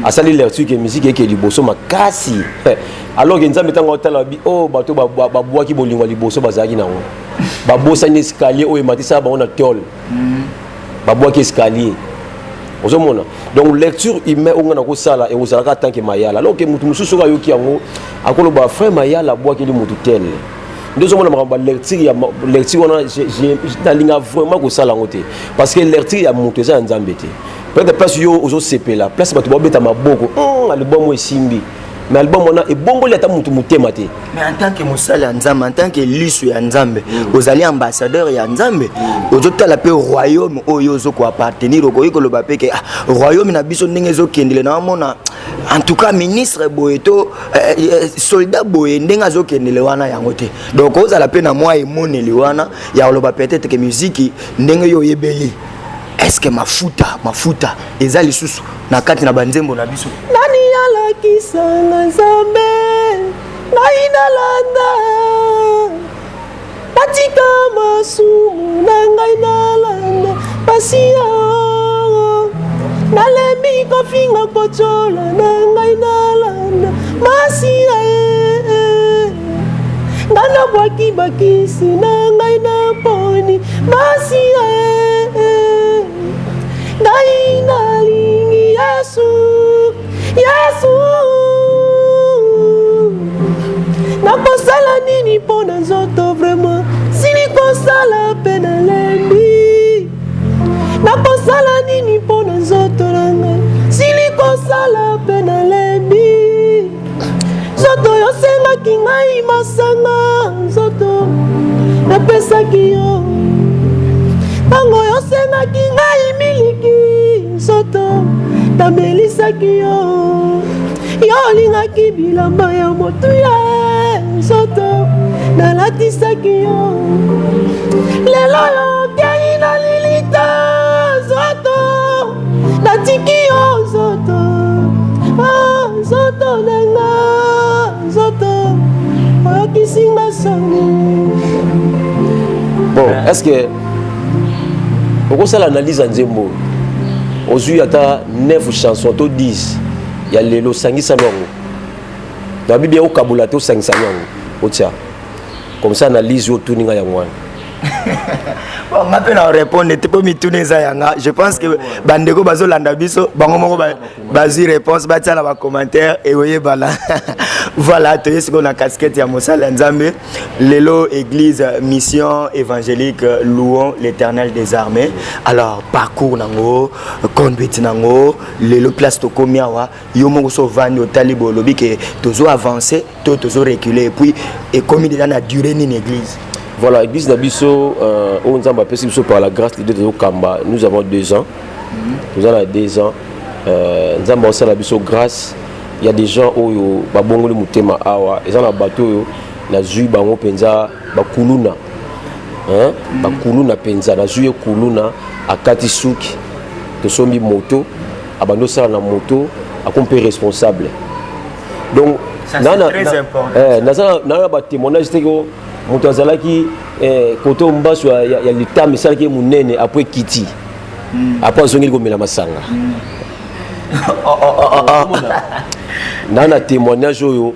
À ça, les lectures que musique qui est liboso ma kasi. Alors que nous avons tant que oh bateau bois qui bolingwa liboso bazaki na ngo. Babosa ni escalier oh matisa ba on a tol. Babois qui escalier. Ozomona. Donc lecture humain on a ko sala et ozalaka tant que mayala. Alors que mutu mususu ka yoki yango akolo ba frère mayala bois qui li mutu tel. Nous avons lecture vraiment que ça parce que lecture ya monté ça nzambe te peut-être place yo ozo CP là place bato beta maboko album simbi mais album on a et bongo leta mutu mutema te mais en tant que musala nzambe en tant que lisu ya nzambe ozali ambassadeur ya nzambe ozotala pe royaume oyo ozo ko appartenir okoyi ko loba pe ke royaume na biso ndenge zo kendele na mona en tout cas ministre boyeto soldat boye ndenge zo kendele wana yango te donc ozala pe na moi emoneli wana ya loba peut-être que musique ndenge yo yebeli est-ce que mafuta eza lisusu na kati na banzembo na biso nani alakisanga nzambe nainalanda natika masumu na ngai nalanda pasi yango nalembi kofinga kocola na ngai nalanda masi ngana bwaki bakisi na ngai na poni masi ngai nalingi Yesu nakosala nini mpo na nzoto vraiment sili kosala mpe nalembi nakosala nini mpo na nzoto na ngai sili kosala mpe nalembi nzoto yosengaki ngai masanga nzoto napesaki yo ntango yosengaki ngai miliki nzoto namelisaki yo olingaki bilamba ya motuya nzoto nalatisaki yo lelo yokei na lilita nzoto natiki yo nzoto nzoto nanga nzoto oyokisinga sango. Bon, est-ce que on ça l'analyse en nzembo ozui ata 9 chansons to 10 ya lelo sangisa nongo na bibia o kabula to sangisa nongo otia comme ça analyse yo tuninga ya mwana bon ngape na répondre te po mitune za yanga je pense que bandeko bazolanda biso bango moko bazi réponse batia na ba commentaire et oye bala voilà to yesko na casquette ya mosala nzambe lelo église mission évangélique louons l'Éternel des armées. Alors parcours nango conduite nango lelo place to komiawa yo moko so vandi au talibo lobi que tozo avancer tozo reculer et puis et comme il y a na durée ni église. Voilà, l'église d'Abisso, on nous a appelé par la grâce de Dieu Kamba. Nous avons 2 ans. Nous avons 2 ans. Nous avons aussi l'Abisso grâce. Il y a des gens qui ont des mutema awa. Ils ont un bateau, na zui bango penza bakuluna. hein ba kuluna penza na jouer kuluna akati suki to sombi moto abando sala na moto akompe responsable donc ça c'est très important na ba témoignage teko moto azalaki koto mbaso ya l'état misala ki munene après kiti après zongi komela masanga na témoignage oyo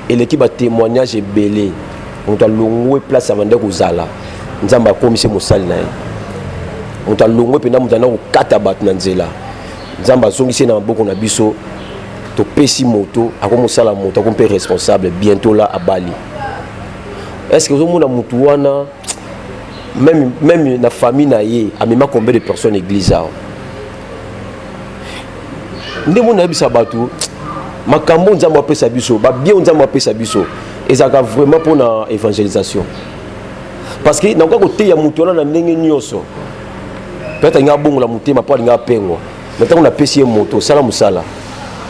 eleki ba témoignage ebele moto alongwe place avanda kozala nzamba akomisi mosali na ye moto alongwe mpena moto ana kokata bato na nzela nzamba azongisi na maboko na biso topesi moto akomosala moto akompe responsable bientôt la abali est-ce que ozomona motu wana même na famille na ye amema combien de personnes église awa nde mona yebisa bato makambo nzambe apesa biso babien nzambe apesa biso ezalaka vraiment mpona évangélisation parce que nakoka koteya motu wana na ndenge nyonso peut-être alinga abongola motema mpo alinga apengwa mais ntango napesi ye moto osala mosala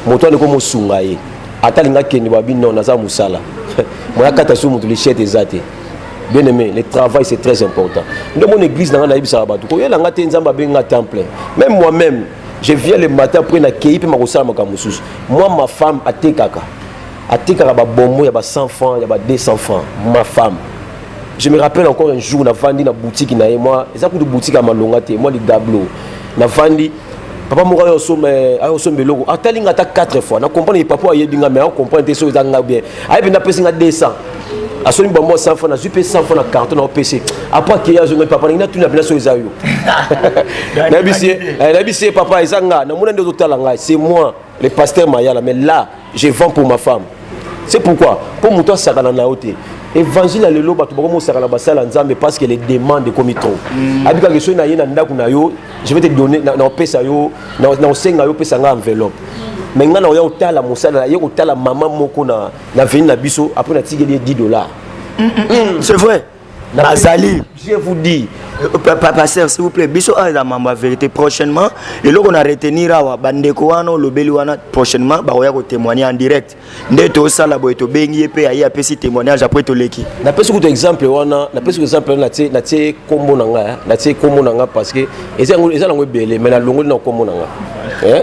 moto wana ekomosunga ye ata alinga akende babi non naza mosala moya kata so moto lechete eza te bien aimé le travail c'est très important nde mon église nanga nayebisaka bato koyelanga te nzambe abenga temps plein même moi-même je viens le matin après na kei pe makosala makambo mosusu moi ma femme atekaka ba bombo ya ba 100 francs ya ba 200 francs ma femme je me rappelle encore un jour na vandi na boutique na ye moi eza kutu boutique ya malonga te moi le gablo na vandi papa moko ayo sombe loko atalinga ata 4 fois na comprendre papa ayebinga mais on comprend te so ezanga bien ayebi na pesinga 200 asoni bombo 100 francs na zupe 100 francs na carton na opc après que ya zonga papa na tuna bina so ezayo na bisi papa ezanga na mona ndezo talanga c'est moi le pasteur Mayala mais là je vends pour ma femme c'est pourquoi pour moto sakana na ote évangile à lelo bato bako mo sakana basala nzambe parce que les demandes comme trop abika que so na yena ndako na yo je vais te donner na opesa yo na osenga yo pesa nga enveloppe mais nga na yo otala mosala yo otala maman moko na veni na biso après na tigeli $10 c'est vrai Nazali, je vous dis, pasteur, s'il vous plaît, biso a la mamba vérité prochainement. Et là on a retenir à bandeko wana lobeli wana prochainement, ba oya ko témoigner en direct. Ndeto sala boy to bengi pe ayi apesi témoignage après to leki. Na pesi ko exemple wana, na pesi ko exemple na tie kombo nanga parce que eza ngo belé mais na longo na kombo nanga.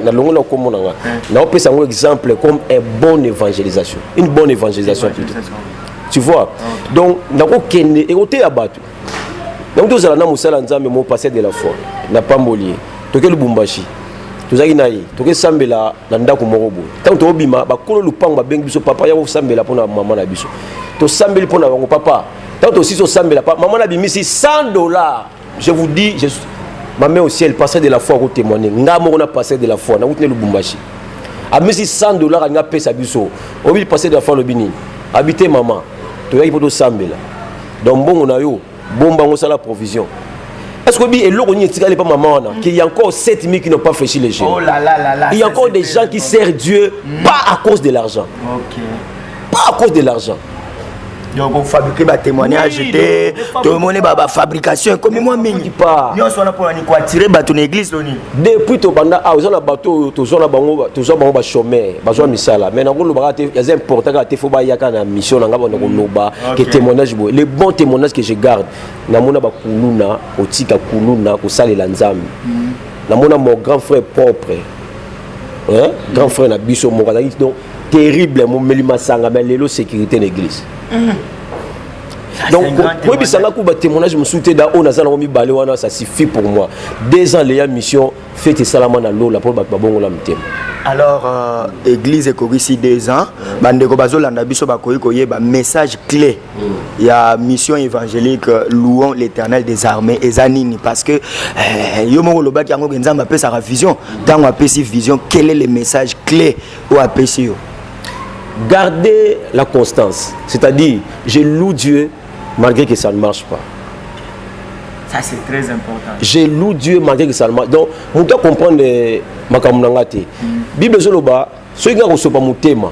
Na longo na kombo nanga. Na opesa ngo exemple comme une bonne évangélisation, une bonne évangélisation plutôt. Tu vois, donc nako kende écoutez abatu donc tous ala na musala nzambe mo passer de la foi na pambolier toke lubumbashi tozaki na ye toke sambela na ndako moko boye tant to obima bakolo lupango babengi biso papa ya ko sambela pona mama na biso to sambeli pona bango papa tant aussi so sambela papa maman na bimisi $100. Je vous dis, ma mère au ciel passer de la foi au témoigner nga mo na passer de la foi na utne lubumbashi a misi $100 nga pesa biso obi passer de la foi lobini habiter maman tu as pour sambela donc bon on a eu bon on a la provision est-ce que et l'eau n'y est pas maman qu'il y a encore 7000 qui n'ont pas fait les gens. Oh là là là là, il y a encore des gens qui servent Dieu pas à cause de l'argent. OK. Pas à cause de l'argent. Donc on fabrique des témoignages, tout le monde a fabrication comme moi mingi pas. Nous sommes là pour quoi tirer bateau l'église depuis to banda ah aux bateau to zona bango ba chômeur ba zo misala mais na ngolo ba te ya important ka te fo ba yaka na mission na ngaba ko loba que témoignage bo les bons témoignages que je garde na mona ba kuluna otika kuluna ko salela nzambe na mona mon grand frère propre grand frère na biso mo kala donc terrible mon melima sanga mais lelo sécurité l'église. Donc, pour que témoignage me soutient dans on ça suffit pour moi. 2 ans les mission fait salama na l'eau la pour babongo la mtem. Alors église ici 2 ans, bandeko bazolanda biso bakoyi koyeba message clé. Il y a mission évangélique louons l'Éternel des armées et zanini parce que yo mo loba ki yango nzamba apesa sa vision. Dans apesi vision, quel est le message clé ou apesi yo? Gardez la constance, c'est-à-dire je loue Dieu malgré que ça ne marche pas. Ça c'est très important. Je loue Dieu malgré que ça ne marche pas. Donc, on doit comprendre makamnangate. Bible zoloba, ceux qui ont sopa mutema,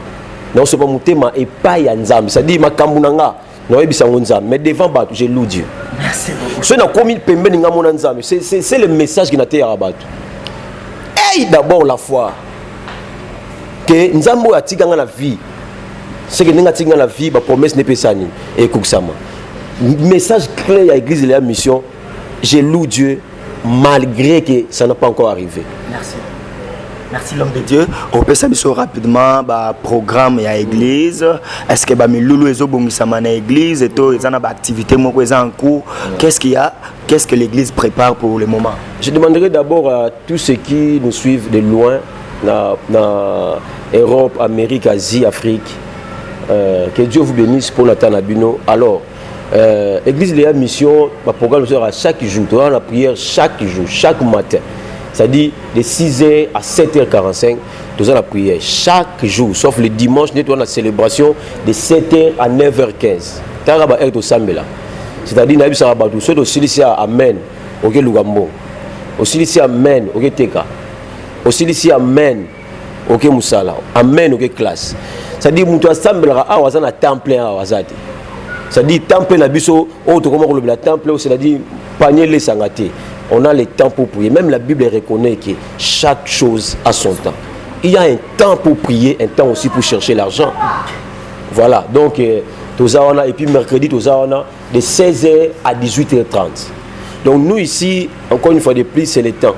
non sopa mutema et pas yanzam, c'est-à-dire makamnanga, non ebisa nzam, mais devant batu, je loue Dieu. Merci beaucoup. Ceux qui ont commis pembe ninga monanzam, c'est le message qui n'a été rabatu. Aie d'abord la foi. Que nzambo atika nga la vie. C'est que nous avons la vie, la promesse n'est pas ça. Et message clair à l'église de la mission, je loue Dieu malgré que ça n'a pas encore arrivé. Merci. Merci l'homme de Dieu. On peut savoir rapidement le programme à l'église. Est-ce que mes loulou et zobongisama na l'église et tout ils ont des activités en cours. Qu'est-ce qu'il y a? Qu'est-ce que l'église prépare pour le moment? Je demanderai d'abord à tous ceux qui nous suivent de loin dans Europe, Amérique, Asie, Afrique, que Dieu vous bénisse pour la Tanabino. Alors, l'église de la mission, le programme sera chaque jour. On a la prière chaque jour, chaque matin. C'est-à-dire de 6h à 7h45, nous avons la prière chaque jour, sauf le dimanche, nous avons la célébration de 7h à 9h15. C'est-à-dire que nous avons aussi Amen, ok Lugambo, aussi Amen, ok Teka, aussi Amen, ok Moussala, Amen, ok classe. C'est-à-dire que nous avons un temple à Wazati. C'est-à-dire temple na biso, autre comment le temple, c'est-à-dire panier les sangaté. On a le temps pour prier. Même la Bible reconnaît que chaque chose a son temps. Il y a un temps pour prier, un temps aussi pour chercher l'argent. Voilà. Donc, et puis mercredi, de 16h à 18h30. Donc, nous ici, encore une fois de plus, c'est le temps.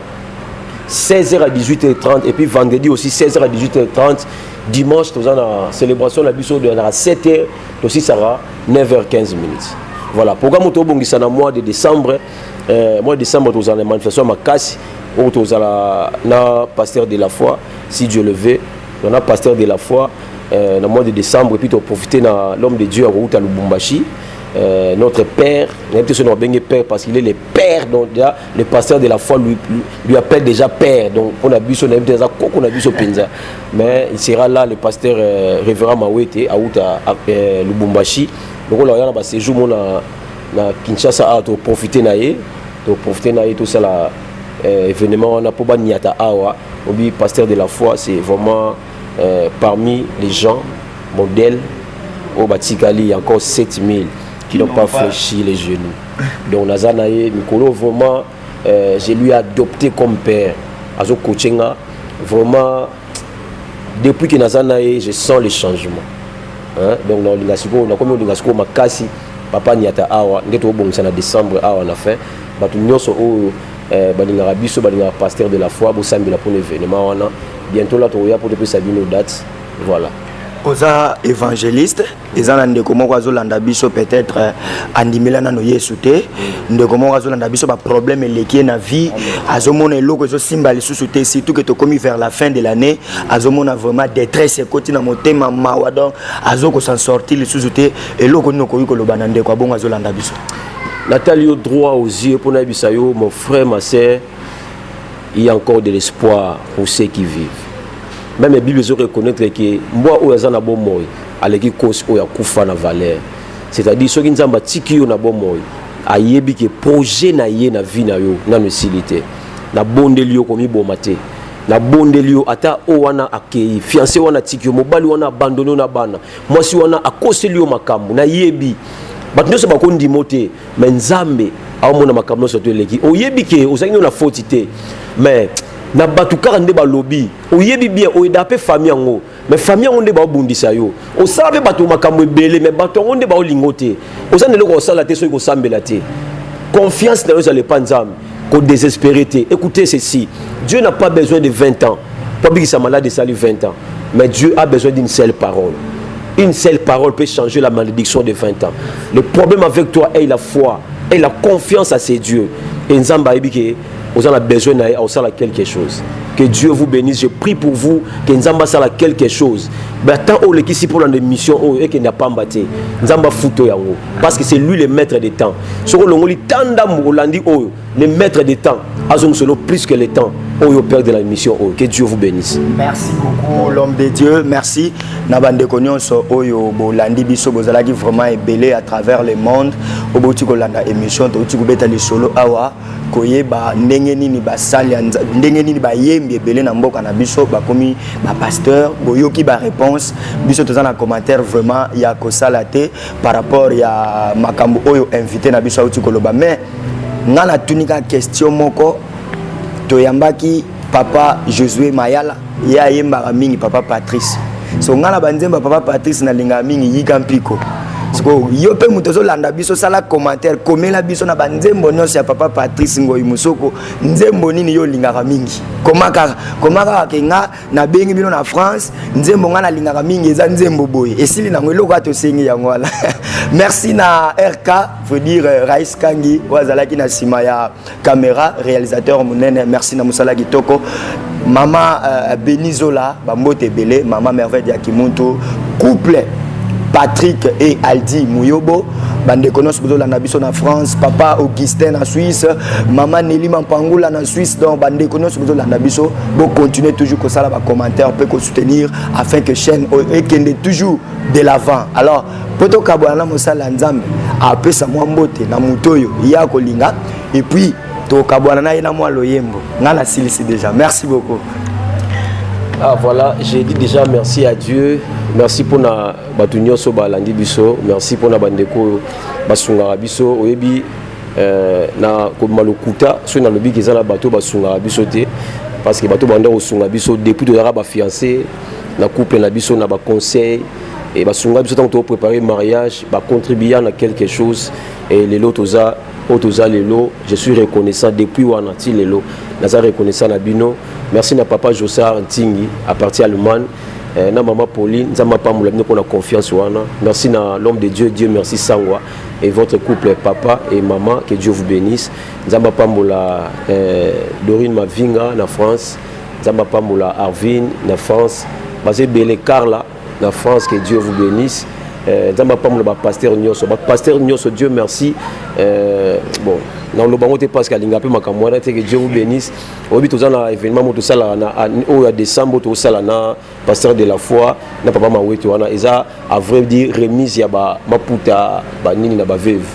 16h à 18h30. Et puis vendredi aussi, 16h à 18h30. Dimanche, nous avons la célébration de la Bissau de 7h. Aussi, ça sera 9h15 minutes. Voilà. Programme au mois de décembre. Mois de décembre, nous avons la manifestation à Kassi, où nous avons le pasteur de la foi, si Dieu le veut. On a pasteur de la foi le mois de décembre, et puis nous profiter de l'homme de Dieu à Lubumbashi, notre père, père parce qu'il est le père, donc le pasteur de la foi lui appelle déjà père. Donc on a vu son Penza. Mais il sera là, le pasteur révérend Mawete à Lubumbashi. Donc on a un séjour na Kinshasa to profiter tout ça là événement on a pour Niata Awa obi pasteur de la foi, c'est vraiment parmi les gens modèles au Batikali, il y a encore 7000 qui n'ont pas fléchi les genoux. Donc Nazanaye Mikolo vraiment je lui ai adopté comme père Azo Kochenga. Vraiment depuis que Nazanaye je sens les changements, hein? Donc on a comme on Makasi papa Niata Awa ndeto bongisa na décembre awa na fin batu nyonso o balinga biso balinga pasteur de la foi bo sambila pour l'événement wana bientôt là to ya pour depuis sabino date. Voilà. Oza évangéliste ezana ndeko moko azolanda biso peut-être andimela na no yesu te ndeko moko azolanda biso ba problème eleki na vie azomona eloko ezo simba lisusu te, surtout que to commis vers la fin de l'année azomona vraiment détresse ekoti na motema mawa, donc azoko s'en sortir lisusu te eloko noko yiko lobana ndeko abongo azolanda biso. Nathalie au droit aux yeux pour nabisayo, mon frère, ma sœur, il y a encore de l'espoir pour ceux qui vivent. Même la Bible reconnaître que moi où yazana bon moi aleki cause où ya kufa na valeur, c'est-à-dire ceux qui nzamba tiki yo na bon moi ayebi que projet na ye na vie na yo na mesilité na bondelio komi bomate na bondelio ata o wana akei fiancé wana tiki yo mobali wana abandonné na bana mwasi wana akoselio makambo na yebi bato nyonso bakondi mote mais nzambe aomona makambo nyonso to eleki oyebi ke ozangi na faute te mais na batu kaka nde balobi oyebi bien oyeda pe famille yango mais famille yango nde baobundisa yo osala pe bato makambo ebele mais bato yango nde baolingo te oza nde eloko osala te soki kosambela te confiance na yo ezala epa nzambe kodésespéré te. Écoutez ceci, Dieu n'a pas besoin de 20 ans pour que sa malade esali 20 ans, mais Dieu a besoin d'une seule parole. Une seule parole peut changer la malédiction de 20 ans. Le problème avec toi est la foi et la confiance à ces dieux. Et Nzamba ebike vous avez besoin de quelque chose. Que Dieu vous bénisse. Je prie pour vous que Nzamba sala quelque chose. Mais tant que l'équipe pour la mission et qu'il n'a pas battu, Nzamba futo yango parce que c'est lui le maître des temps. Sur le ngoli tanda mulandi o le maître des temps. Azong solo plus que le temps. Au père de la mission. Que Dieu vous bénisse. Merci beaucoup l'homme de Dieu. Merci. Nabande konyonso oyo bolandi biso bozalaki vraiment ébélé à travers le monde. Oboti kolanda émission to uti kubeta le solo awa koyeba ndenge nini basali ndenge nini bayembi ébélé na mboka na biso bakomi ba pasteur boyoki ba réponse biso toza na commentaire vraiment ya kosala te par rapport ya makambo oyo invité na biso uti koloba mais ngana tunika question moko toyambaki papa Josué Mayala ya yemba mingi papa Patrice so ngana banzemba papa Patrice na linga mingi yika mpiko siko yo pe muto zo landa biso sala commentaire komela biso na banzembo nyonso ya papa Patrice Ngoyi Musoko nzembo nini yo lingaka mingi komaka kenga na bengi bino na France nzembo nga na lingaka mingi eza nzembo boye esili nango eloko ato sengi yango wala merci na RK faut dire Rais Kangi wazalaki na sima ya caméra réalisateur munene merci na musala kitoko mama Benizola bambote belé mama Merveille ya Kimuntu couple Patrick et Aldi Mouyobo bande konos bozola na biso na France papa Augustin na Suisse maman Nelly Mampangula na Suisse donc bande konos bozola na biso bo continuer toujours ko sala ba commentaire peut ko soutenir afin que chaîne ekende toujours de l'avant alors poto kabwana mosala nzambe apesa mwambote na mutoyo ya kolinga et puis to kabwana na ina mwa loyembo ngana silisi déjà merci beaucoup. Ah voilà, j'ai dit déjà merci à Dieu, merci pour na batunyo so balandi biso, merci pour na bandeko basunga biso oyebi na ko malukuta so na lobi kezala bato basunga biso te parce que bato banda osunga biso depuis to yara ba fiancé na couple na biso na ba conseil et basunga biso tant to préparer mariage ba contribuer à quelque chose et les lots Otoza lelo, je suis reconnaissant depuis Wanati lelo, naza reconnaissant na bino. Merci na papa Jossar Ntingi à partir Allemagne, na maman Pauline, nzamba pa mula bino na confiance wana. Merci na l'homme de Dieu, Dieu merci Sangwa et votre couple papa et maman, que Dieu vous bénisse. Nzamba pa mula Dorine Mavinga na France, nzamba pa mula Arvin na France, basé Belé Carla na France, que Dieu vous bénisse. Nzamba pa mula pasteur Nyoso, Dieu merci. Bon, dans le bango te parce qu'à l'ingape makamwana que Dieu vous bénisse. Obi tous un événement moto sala na au décembre to sala na pasteur de la foi na papa mawetu wana eza à vrai dire remise ya ba maputa ba nini na ba veuve.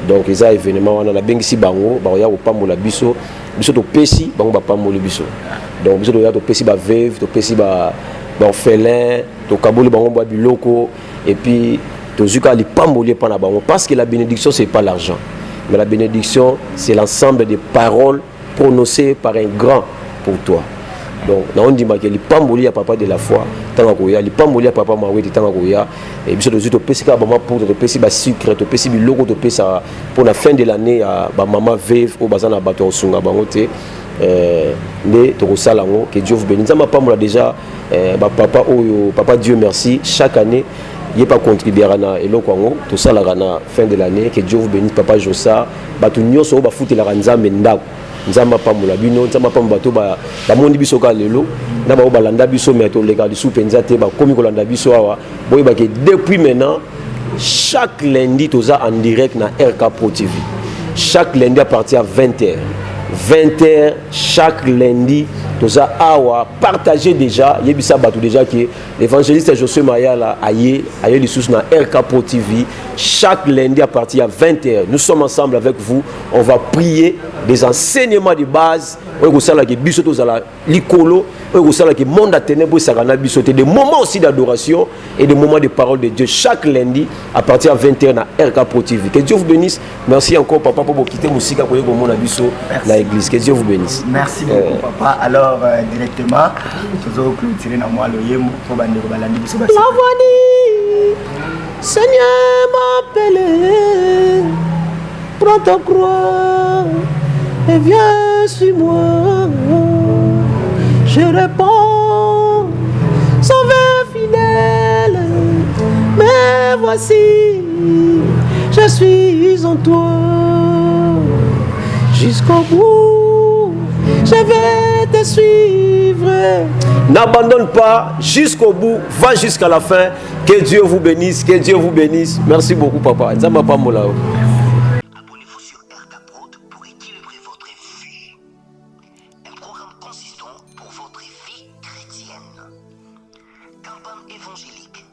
Donc eza événement wana na bengisi bango ba ya opambola biso to pesi bango ba pambola biso. Donc biso to ya to pesi ba veuve to pesi ba orphelin to kaboli bango ba biloko et puis tozuka li pambolier pana bango parce que la bénédiction c'est pas l'argent mais la bénédiction c'est l'ensemble des paroles prononcées par un grand pour toi. Donc na on dit que li pambolier papa de la foi tanga koya li pambolier papa maweti tanga koya et biso to pesi ka ba pour to pesi ba sucre to pesi biloko to pesa pour la fin de l'année ya ba maman veuve au bazana bato osunga bango te mais to kosala ngo que Dieu vous bénisse. Nzamba pambola déjà ba papa oyo papa Dieu merci chaque année il pas contribuer à na eloko ngo tout ça la na fin de l'année que Dieu vous bénisse papa Jossa batu nyoso ba futi la nzambe ndako nzamba pambola bino nzamba pambola bato ba mondi biso ka lelo na ba balanda biso mais to lega du soupenza te ba komi ko landa biso awa boy ba que depuis maintenant chaque lundi toza en direct na RK Pro TV chaque lundi à partir à 20h chaque lundi toza awa partager déjà yebisa bato déjà que l'évangéliste Josué Mayala aye les sous na RK Pro TV chaque lundi à partir à 20h nous sommes ensemble avec vous on va prier des enseignements de base oyo sala ke biso tozala likolo oyo sala ke monde a ténèbres sakana biso te des moments aussi d'adoration et des moments de parole de Dieu chaque lundi à partir à 20h na RK Pro TV. Que Dieu vous bénisse. Merci encore papa pour quitter musika pour ko mona biso na église. Que Dieu vous bénisse. Merci beaucoup papa. Alors directement toujours clôturer na moi le yemo pour bande ko balandi biso basi. La voix dit Seigneur m'appelle, prends ta croix et viens sur moi. Je réponds, sauveur fidèle, mais voici, je suis en toi. Jusqu'au bout, je vais te suivre. N'abandonne pas jusqu'au bout, va jusqu'à la fin. Que Dieu vous bénisse, que Dieu vous bénisse. Merci beaucoup papa. Nzamba pambola. Abonnez-vous sur RK Prod pour équilibrer votre vie. Un programme consistant pour votre vie chrétienne. Campagne évangélique.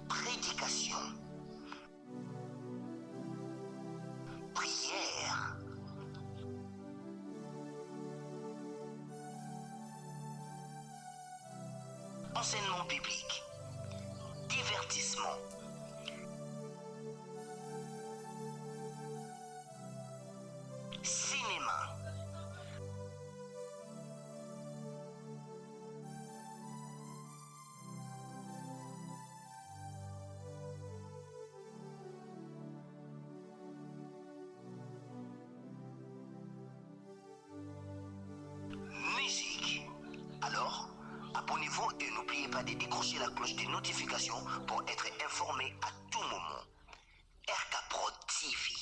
Prédication. Prière. Enseignement biblique. Divertissement. Cinéma. n'oubliez pas de décrocher la cloche des notifications pour être informé à tout moment. RK Pro TV.